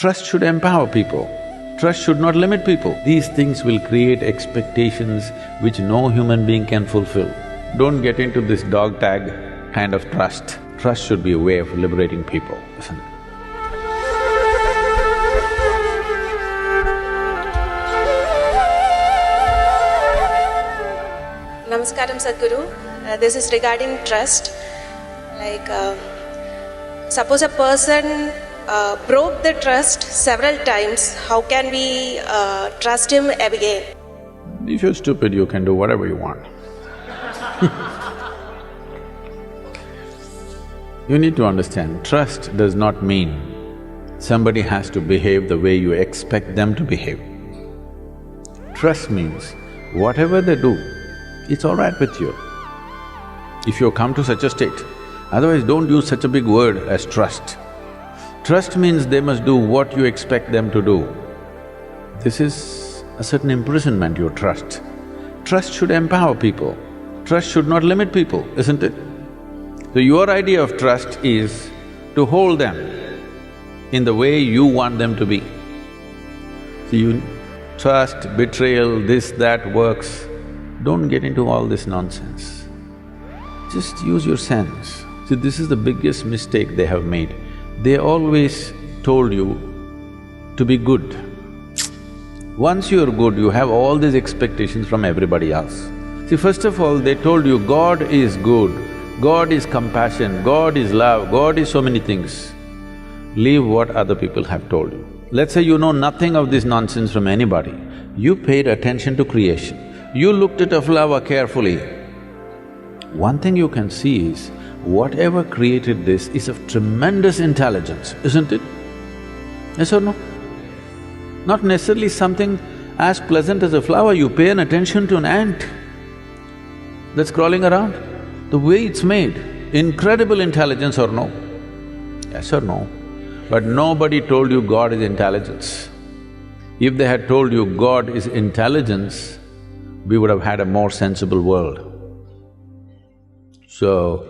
Trust should empower people. Trust should not limit people. These things will create expectations which no human being can fulfill. Don't get into this dog tag kind of trust. Trust should be a way of liberating people, isn't it? Namaskaram Sadhguru. This is regarding trust. Suppose a person broke the trust several times, how can we trust him again? If you're stupid, you can do whatever you want. You need to understand, trust does not mean somebody has to behave the way you expect them to behave. Trust means whatever they do, it's all right with you. If you come to such a state, otherwise don't use such a big word as trust. Trust means they must do what you expect them to do. This is a certain imprisonment, your trust. Trust should empower people. Trust should not limit people, isn't it? So your idea of trust is to hold them in the way you want them to be. So you trust, betrayal, this, that works. Don't get into all this nonsense. Just use your sense. See, this is the biggest mistake they have made. They always told you to be good. Once you're good, you have all these expectations from everybody else. See, first of all, they told you God is good, God is compassion, God is love, God is so many things. Leave what other people have told you. Let's say you know nothing of this nonsense from anybody. You paid attention to creation. You looked at a flower carefully. One thing you can see is, whatever created this is of tremendous intelligence, isn't it? Yes or no? Not necessarily something as pleasant as a flower, you pay an attention to an ant that's crawling around. The way it's made, incredible intelligence or no? Yes or no? But nobody told you God is intelligence. If they had told you God is intelligence, we would have had a more sensible world. So,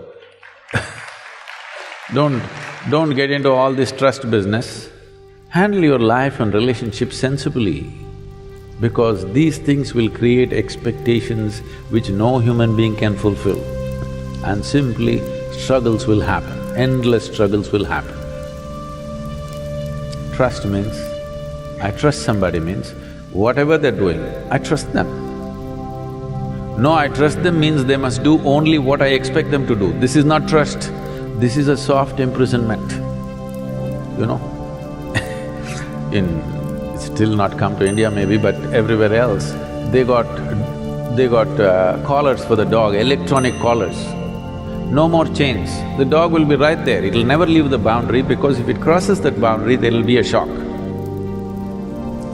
don't get into all this trust business. Handle your life and relationships sensibly, because these things will create expectations which no human being can fulfill. And simply, struggles will happen, endless struggles will happen. Trust means, I trust somebody means, whatever they're doing, I trust them. No, I trust them means they must do only what I expect them to do. This is not trust, this is a soft imprisonment, you know. It's still not come to India maybe, but everywhere else, they got collars for the dog, electronic collars. No more chains. The dog will be right there, it'll never leave the boundary, because if it crosses that boundary, there'll be a shock.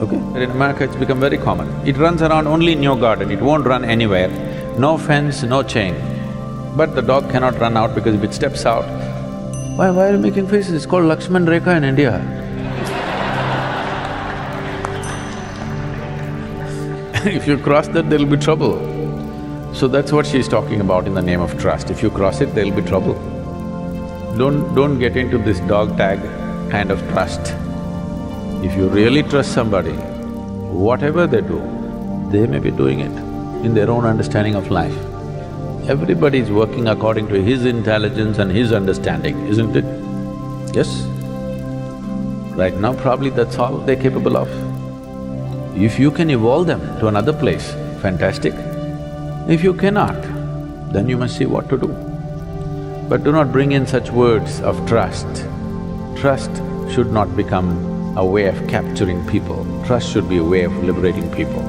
Okay? In America, it's become very common. It runs around only in your garden, it won't run anywhere. No fence, no chain. But the dog cannot run out because if it steps out… Why are you making faces? It's called Lakshman Rekha in India. If you cross that, there'll be trouble. So that's what she's talking about in the name of trust. If you cross it, there'll be trouble. Don't get into this dog tag kind of trust. If you really trust somebody, whatever they do, they may be doing it in their own understanding of life. Everybody is working according to his intelligence and his understanding, isn't it? Yes? Right now, probably that's all they're capable of. If you can evolve them to another place, fantastic. If you cannot, then you must see what to do. But do not bring in such words of trust. Trust should not become a way of capturing people. Trust should be a way of liberating people.